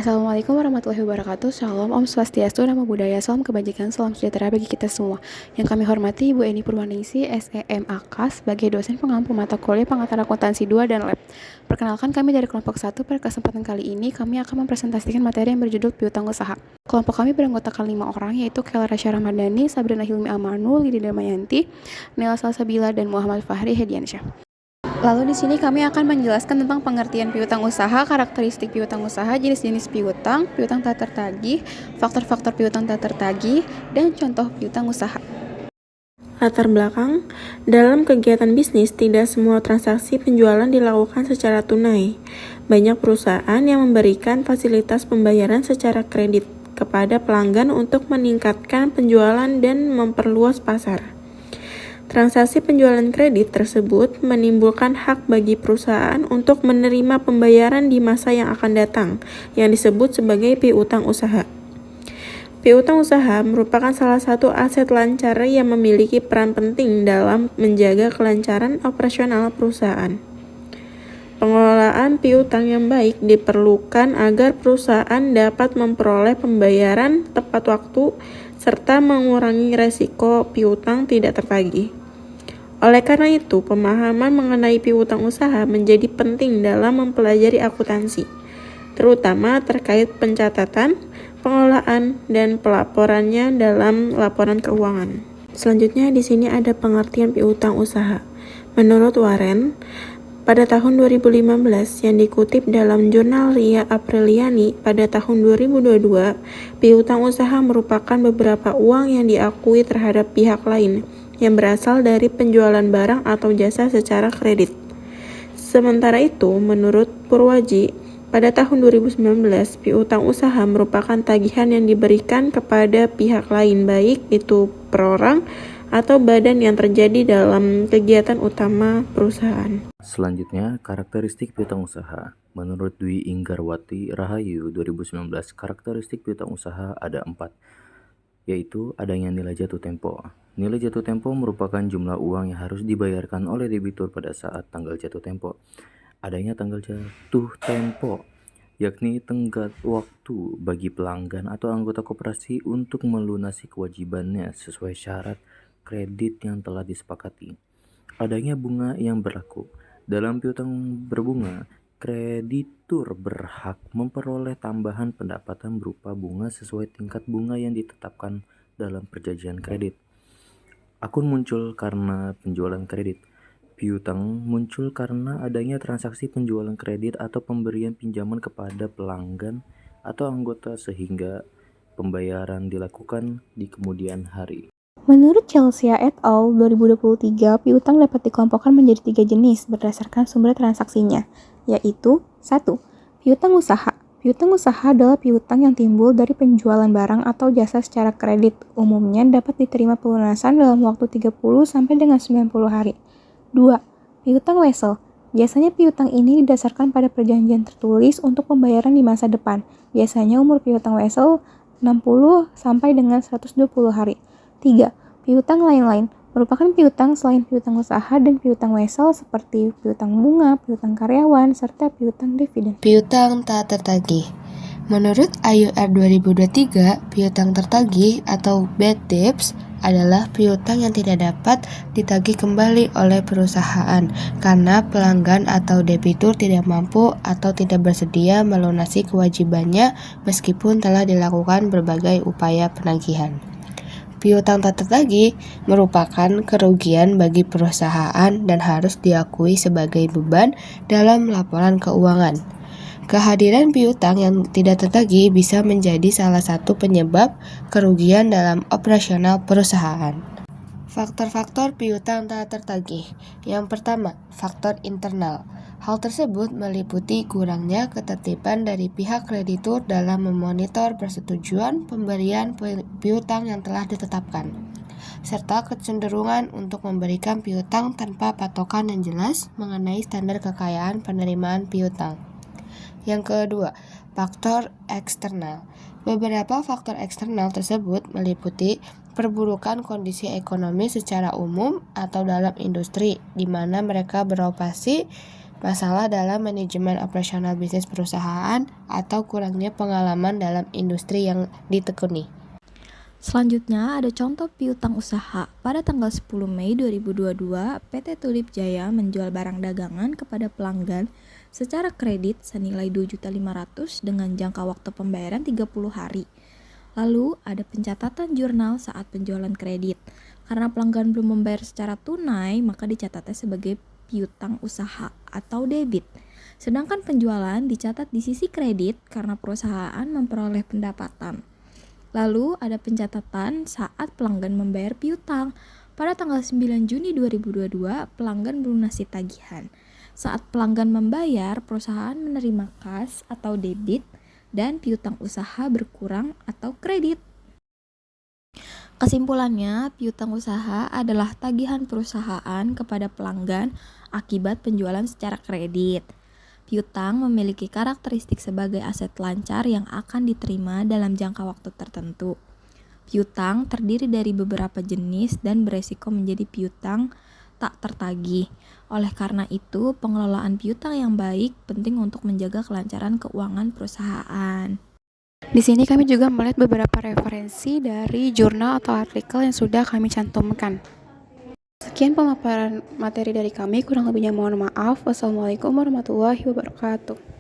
Assalamualaikum warahmatullahi wabarakatuh. Shalom, Om Swastiastu, Namo Buddhaya, Salam Kebajikan, Salam Sejahtera bagi kita semua. Yang kami hormati Ibu Eni Purwaningsi, SEMAK, sebagai dosen pengampu mata kuliah pengantar akuntansi 2 dan lab. Perkenalkan, kami dari kelompok 1. Pada kesempatan kali ini, kami akan mempresentasikan materi yang berjudul piutang usaha. Kelompok kami beranggotakan 5 orang, yaitu Kela Rasya Ramadhani, Sabrina Hilmi Amanul, Lidi Damayanti, Nela Salsabila, dan Muhammad Fahri Hediansyah. Lalu di sini kami akan menjelaskan tentang pengertian piutang usaha, karakteristik piutang usaha, jenis-jenis piutang, piutang tak tertagih, faktor-faktor piutang tak tertagih, dan contoh piutang usaha. Latar belakang, dalam kegiatan bisnis tidak semua transaksi penjualan dilakukan secara tunai. Banyak perusahaan yang memberikan fasilitas pembayaran secara kredit kepada pelanggan untuk meningkatkan penjualan dan memperluas pasar. Transaksi penjualan kredit tersebut menimbulkan hak bagi perusahaan untuk menerima pembayaran di masa yang akan datang, yang disebut sebagai piutang usaha. Piutang usaha merupakan salah satu aset lancar yang memiliki peran penting dalam menjaga kelancaran operasional perusahaan. Pengelolaan piutang yang baik diperlukan agar perusahaan dapat memperoleh pembayaran tepat waktu serta mengurangi resiko piutang tidak tertagih. Oleh karena itu, pemahaman mengenai piutang usaha menjadi penting dalam mempelajari akuntansi, terutama terkait pencatatan, pengelolaan, dan pelaporannya dalam laporan keuangan. Selanjutnya di sini ada pengertian piutang usaha. Menurut Warren, pada tahun 2015 yang dikutip dalam jurnal Ria Apriliani pada tahun 2022, piutang usaha merupakan beberapa uang yang diakui terhadap pihak lain yang berasal dari penjualan barang atau jasa secara kredit. Sementara itu, menurut Purwaji, pada tahun 2019, piutang usaha merupakan tagihan yang diberikan kepada pihak lain, baik itu perorang atau badan yang terjadi dalam kegiatan utama perusahaan. Selanjutnya, karakteristik piutang usaha. Menurut Dwi Inggarwati Rahayu 2019, karakteristik piutang usaha ada 4, yaitu adanya nilai jatuh tempo. Nilai jatuh tempo merupakan jumlah uang yang harus dibayarkan oleh debitur pada saat tanggal jatuh tempo. Adanya tanggal jatuh tempo, yakni tenggat waktu bagi pelanggan atau anggota koperasi untuk melunasi kewajibannya sesuai syarat kredit yang telah disepakati. Adanya bunga yang berlaku. Dalam piutang berbunga, kreditur berhak memperoleh tambahan pendapatan berupa bunga sesuai tingkat bunga yang ditetapkan dalam perjanjian kredit. Akun muncul karena penjualan kredit. Piutang muncul karena adanya transaksi penjualan kredit atau pemberian pinjaman kepada pelanggan atau anggota sehingga pembayaran dilakukan di kemudian hari. Menurut Chelsea et al. 2023, piutang dapat dikelompokkan menjadi 3 jenis berdasarkan sumber transaksinya, yaitu 1. Piutang usaha. Piutang usaha adalah piutang yang timbul dari penjualan barang atau jasa secara kredit. Umumnya dapat diterima pelunasan dalam waktu 30 sampai dengan 90 hari. 2. Piutang wesel. Biasanya piutang ini didasarkan pada perjanjian tertulis untuk pembayaran di masa depan. Biasanya umur piutang wesel 60 sampai dengan 120 hari. 3. Piutang lain-lain merupakan piutang selain piutang usaha dan piutang wesel seperti piutang bunga, piutang karyawan, serta piutang dividen. Piutang tak tertagih. Menurut IUR 2023, piutang tertagih atau bad debts adalah piutang yang tidak dapat ditagih kembali oleh perusahaan karena pelanggan atau debitur tidak mampu atau tidak bersedia melunasi kewajibannya meskipun telah dilakukan berbagai upaya penagihan. Piutang tak tertagih merupakan kerugian bagi perusahaan dan harus diakui sebagai beban dalam laporan keuangan. Kehadiran piutang yang tidak tertagih bisa menjadi salah satu penyebab kerugian dalam operasional perusahaan. Faktor-faktor piutang tak tertagih. Yang pertama, faktor internal. Hal tersebut meliputi kurangnya ketertiban dari pihak kreditur dalam memonitor persetujuan pemberian piutang yang telah ditetapkan, serta kecenderungan untuk memberikan piutang tanpa patokan yang jelas mengenai standar kekayaan penerimaan piutang. Yang kedua, faktor eksternal. Beberapa faktor eksternal tersebut meliputi perburukan kondisi ekonomi secara umum atau dalam industri di mana mereka beroperasi masalah dalam manajemen operasional bisnis perusahaan, atau kurangnya pengalaman dalam industri yang ditekuni. Selanjutnya ada contoh piutang usaha. Pada tanggal 10 Mei 2022, PT Tulip Jaya menjual barang dagangan kepada pelanggan secara kredit senilai 2.500.000 dengan jangka waktu pembayaran 30 hari. Lalu ada pencatatan jurnal saat penjualan kredit. Karena pelanggan belum membayar secara tunai, maka dicatatnya sebagai piutang usaha atau debit. Sedangkan penjualan dicatat di sisi kredit karena perusahaan memperoleh pendapatan. Lalu ada pencatatan saat pelanggan membayar piutang. Pada tanggal 9 Juni 2022, pelanggan melunasi tagihan. Saat pelanggan membayar, perusahaan menerima kas atau debit dan piutang usaha berkurang atau kredit. Kesimpulannya, piutang usaha adalah tagihan perusahaan kepada pelanggan akibat penjualan secara kredit. Piutang memiliki karakteristik sebagai aset lancar yang akan diterima dalam jangka waktu tertentu. Piutang terdiri dari beberapa jenis dan beresiko menjadi piutang tak tertagih. Oleh karena itu, pengelolaan piutang yang baik penting untuk menjaga kelancaran keuangan perusahaan. Di sini kami juga melihat beberapa referensi dari jurnal atau artikel yang sudah kami cantumkan. Sekian pemaparan materi dari kami, kurang lebihnya mohon maaf. Wassalamualaikum warahmatullahi wabarakatuh.